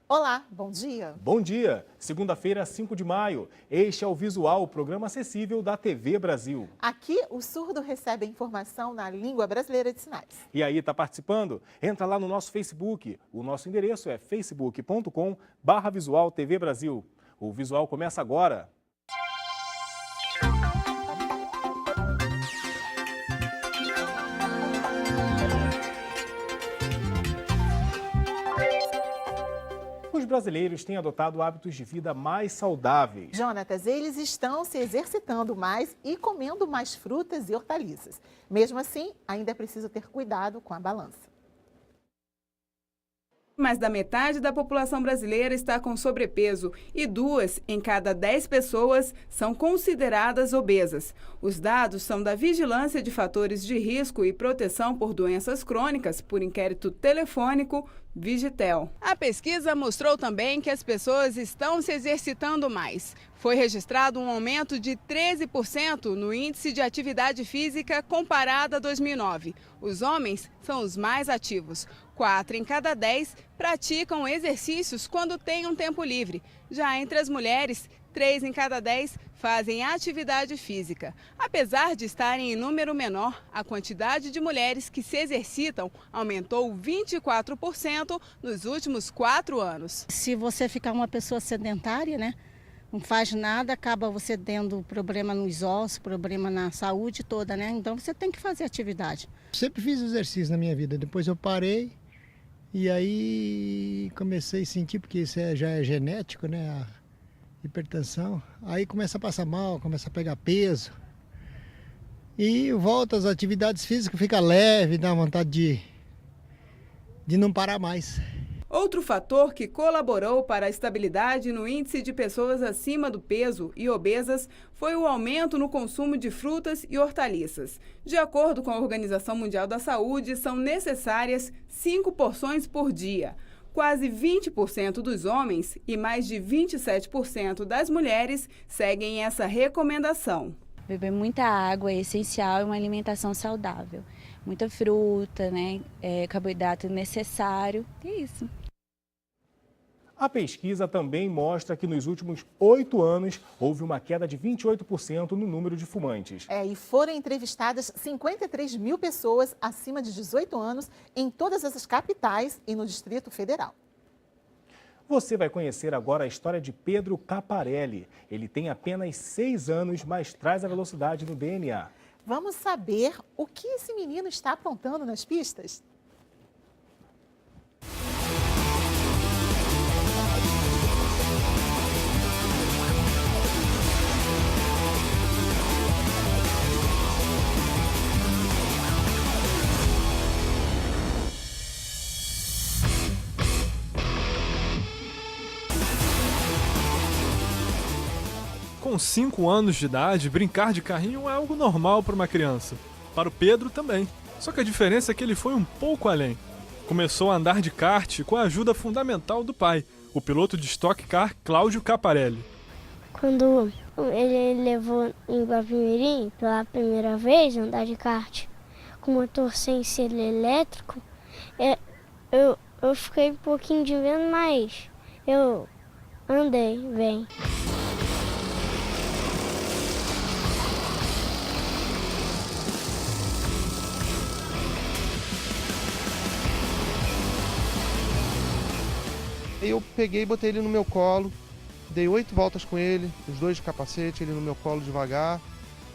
Olá, bom dia. Bom dia! Segunda-feira, 5 de maio. Este é o Visual, o programa acessível da TV Brasil. Aqui, o surdo recebe a informação na língua brasileira de sinais. E aí, tá participando? Entra lá no nosso Facebook. O nosso endereço é facebook.com/Visual TV Brasil. O Visual começa agora. Os brasileiros têm adotado hábitos de vida mais saudáveis. Jonatas, eles estão se exercitando mais e comendo mais frutas e hortaliças. Mesmo assim, ainda é preciso ter cuidado com a balança. Mais da metade da população brasileira está com sobrepeso e 2 em cada 10 pessoas são consideradas obesas. Os dados são da Vigilância de Fatores de Risco e Proteção por Doenças Crônicas, por inquérito telefônico Vigitel. A pesquisa mostrou também que as pessoas estão se exercitando mais. Foi registrado um aumento de 13% no índice de atividade física comparado a 2009. Os homens são os mais ativos. 4 em cada 10 praticam exercícios quando têm um tempo livre. Já entre as mulheres, 3 em cada 10 fazem atividade física. Apesar de estarem em número menor, a quantidade de mulheres que se exercitam aumentou 24% nos últimos 4 anos. Se você ficar uma pessoa sedentária, né? Não faz nada, acaba você tendo problema nos ossos, problema na saúde toda, né? Então você tem que fazer atividade. Sempre fiz exercício na minha vida, depois eu parei e aí comecei a sentir, porque isso já é genético, né? A hipertensão. Aí começa a passar mal, começa a pegar peso. E volta às atividades físicas, fica leve, dá vontade de não parar mais. Outro fator que colaborou para a estabilidade no índice de pessoas acima do peso e obesas foi o aumento no consumo de frutas e hortaliças. De acordo com a Organização Mundial da Saúde, são necessárias 5 porções por dia. Quase 20% dos homens e mais de 27% das mulheres seguem essa recomendação. Beber muita água é essencial e uma alimentação saudável. Muita fruta, né? Carboidrato necessário, é isso. A pesquisa também mostra que nos últimos 8 anos houve uma queda de 28% no número de fumantes. E foram entrevistadas 53 mil pessoas acima de 18 anos em todas essas capitais e no Distrito Federal. Você vai conhecer agora a história de Pedro Caparelli. Ele tem apenas 6 anos, mas traz a velocidade no DNA. Vamos saber o que esse menino está aprontando nas pistas? Com 5 anos de idade, brincar de carrinho é algo normal para uma criança. Para o Pedro também. Só que a diferença é que ele foi um pouco além. Começou a andar de kart com a ajuda fundamental do pai, o piloto de Stock Car Cláudio Caparelli. Quando ele levou em Guapimirim pela primeira vez andar de kart com motor sem ser elétrico, eu fiquei um pouquinho de medo, mas eu andei bem. Eu peguei e botei ele no meu colo, dei 8 voltas com ele, os 2 de capacete, ele no meu colo devagar.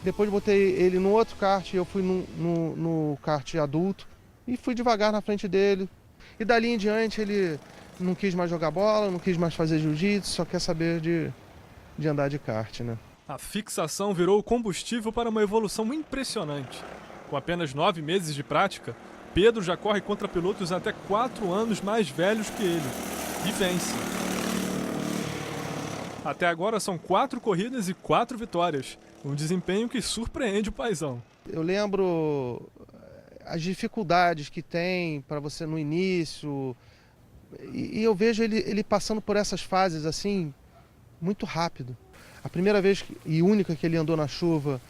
Depois botei ele no outro kart, eu fui no kart adulto e fui devagar na frente dele. E dali em diante ele não quis mais jogar bola, não quis mais fazer jiu-jitsu, só quer saber de andar de kart, né? A fixação virou o combustível para uma evolução impressionante. Com apenas 9 meses de prática, Pedro já corre contra pilotos até 4 anos mais velhos que ele. E vence. Até agora são 4 corridas e 4 vitórias. Um desempenho que surpreende o paizão. Eu lembro as dificuldades que tem para você no início. E eu vejo ele passando por essas fases assim, muito rápido. A primeira vez e única que ele andou na chuva,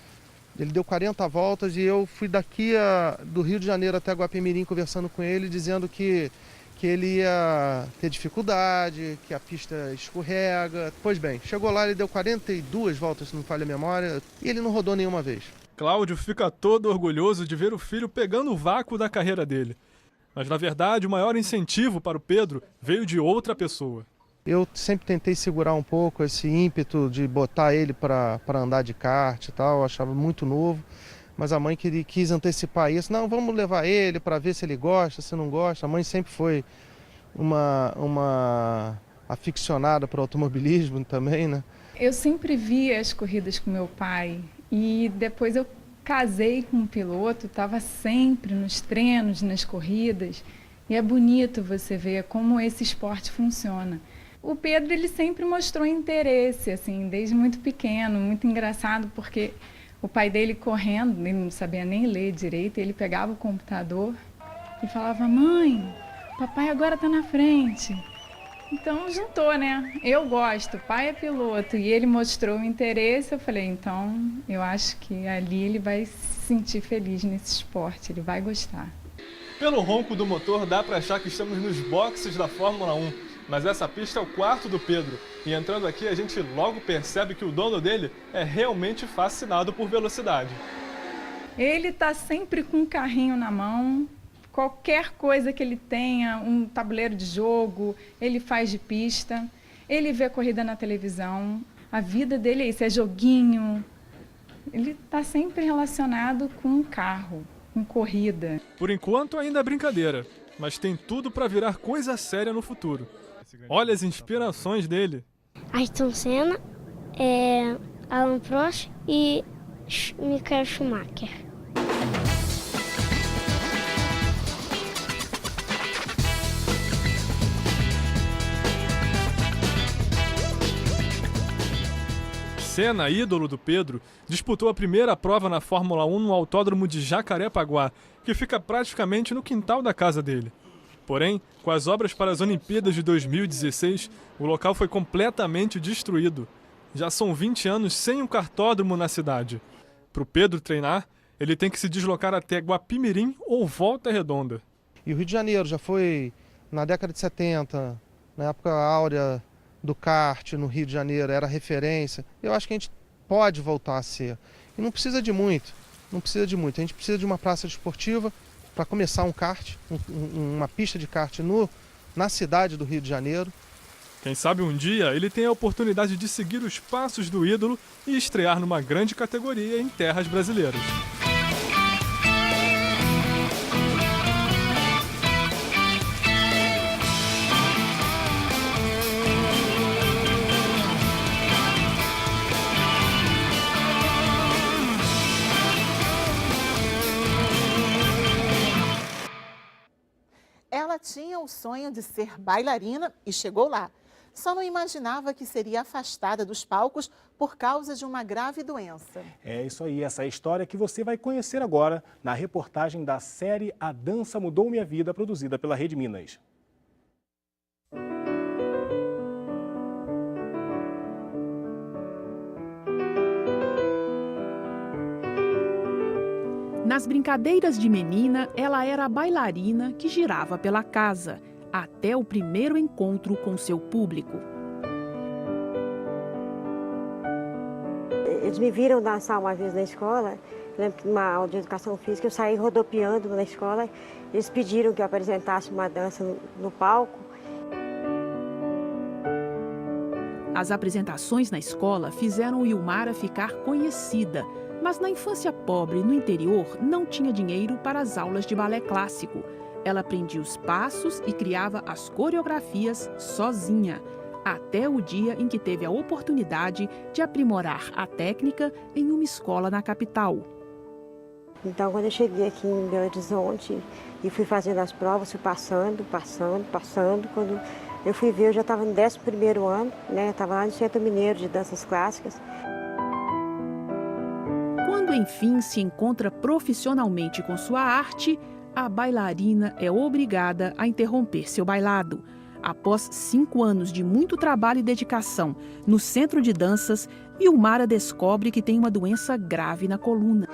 ele deu 40 voltas e eu fui do Rio de Janeiro até Guapimirim conversando com ele, dizendo que que ele ia ter dificuldade, que a pista escorrega. Pois bem, chegou lá, ele deu 42 voltas, se não falha a memória, e ele não rodou nenhuma vez. Cláudio fica todo orgulhoso de ver o filho pegando o vácuo da carreira dele. Mas, na verdade, o maior incentivo para o Pedro veio de outra pessoa. Eu sempre tentei segurar um pouco esse ímpeto de botar ele para andar de kart e tal, eu achava muito novo. Mas a mãe quis antecipar isso. Não, vamos levar ele para ver se ele gosta, se não gosta. A mãe sempre foi uma aficionada por automobilismo também, né? Eu sempre via as corridas com meu pai e depois eu casei com um piloto, estava sempre nos treinos, nas corridas. E é bonito você ver como esse esporte funciona. O Pedro, ele sempre mostrou interesse, assim, desde muito pequeno, muito engraçado, porque o pai dele correndo, ele não sabia nem ler direito, ele pegava o computador e falava: mãe, papai agora está na frente. Então juntou, né? Eu gosto, o pai é piloto e ele mostrou o interesse, eu falei, então eu acho que ali ele vai se sentir feliz nesse esporte, ele vai gostar. Pelo ronco do motor dá para achar que estamos nos boxes da Fórmula 1. Mas essa pista é o quarto do Pedro. E entrando aqui, a gente logo percebe que o dono dele é realmente fascinado por velocidade. Ele está sempre com um carrinho na mão. Qualquer coisa que ele tenha, um tabuleiro de jogo, ele faz de pista. Ele vê corrida na televisão. A vida dele é isso, é joguinho. Ele está sempre relacionado com um carro, com corrida. Por enquanto ainda é brincadeira, mas tem tudo para virar coisa séria no futuro. Olha as inspirações dele. Ayrton Senna, Alain Prost e Michael Schumacher. Senna, ídolo do Pedro, disputou a primeira prova na Fórmula 1 no autódromo de Jacarepaguá, que fica praticamente no quintal da casa dele. Porém, com as obras para as Olimpíadas de 2016, o local foi completamente destruído. Já são 20 anos sem um kartódromo na cidade. Para o Pedro treinar, ele tem que se deslocar até Guapimirim ou Volta Redonda. E o Rio de Janeiro já foi, na década de 70, na época áurea do kart no Rio de Janeiro, era referência. Eu acho que a gente pode voltar a ser. E não precisa de muito, não precisa de muito. A gente precisa de uma praça esportiva para começar um kart, uma pista de kart na cidade do Rio de Janeiro. Quem sabe um dia ele tem a oportunidade de seguir os passos do ídolo e estrear numa grande categoria em terras brasileiras. Ela tinha o sonho de ser bailarina e chegou lá. Só não imaginava que seria afastada dos palcos por causa de uma grave doença. É isso aí, essa é a história que você vai conhecer agora na reportagem da série A Dança Mudou Minha Vida, produzida pela Rede Minas. Nas brincadeiras de menina, ela era a bailarina que girava pela casa, até o primeiro encontro com seu público. Eles me viram dançar uma vez na escola, lembro que numa aula de educação física eu saí rodopiando na escola, eles pediram que eu apresentasse uma dança no palco. As apresentações na escola fizeram Ilmara ficar conhecida, mas na infância pobre no interior não tinha dinheiro para as aulas de balé clássico. Ela aprendia os passos e criava as coreografias sozinha, até o dia em que teve a oportunidade de aprimorar a técnica em uma escola na capital. Então, quando eu cheguei aqui em Belo Horizonte e fui fazendo as provas, fui passando. Quando eu fui ver, eu já estava no 11º ano, né? Estava lá no Centro Mineiro de Danças Clássicas. Quando, enfim, se encontra profissionalmente com sua arte, a bailarina é obrigada a interromper seu bailado. Após 5 anos de muito trabalho e dedicação no centro de danças, Ilmara descobre que tem uma doença grave na coluna.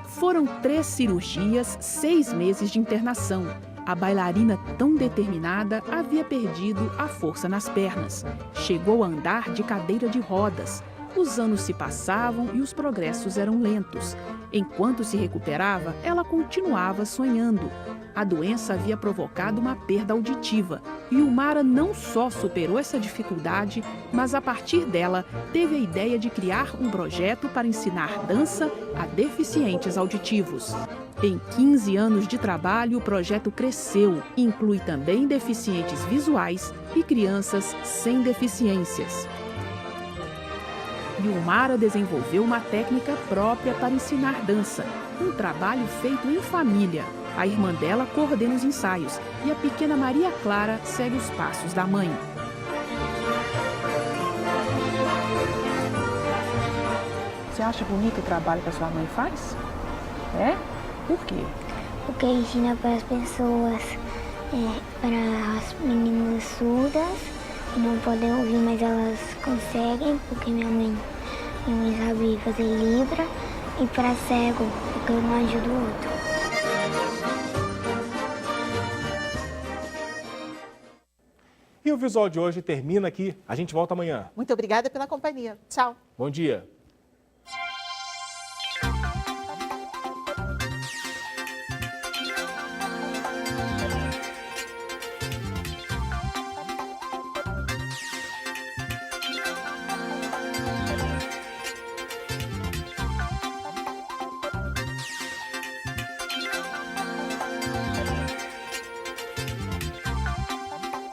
Foram 3 cirurgias, 6 meses de internação A bailarina, tão determinada, havia perdido a força nas pernas. Chegou a andar de cadeira de rodas. Os anos se passavam e os progressos eram lentos. Enquanto se recuperava, ela continuava sonhando. A doença havia provocado uma perda auditiva e Ilmara não só superou essa dificuldade, mas a partir dela teve a ideia de criar um projeto para ensinar dança a deficientes auditivos. Em 15 anos de trabalho, o projeto cresceu e inclui também deficientes visuais e crianças sem deficiências. Ilmara desenvolveu uma técnica própria para ensinar dança, um trabalho feito em família. A irmã dela coordena os ensaios e a pequena Maria Clara segue os passos da mãe. Você acha bonito o trabalho que a sua mãe faz? É? Por quê? Porque ensina para as pessoas, para as meninas surdas, que não podem ouvir, mas elas conseguem, porque minha mãe sabe fazer libra, e para cego, porque um ajuda o outro. E o Visual de hoje termina aqui. A gente volta amanhã. Muito obrigada pela companhia. Tchau. Bom dia.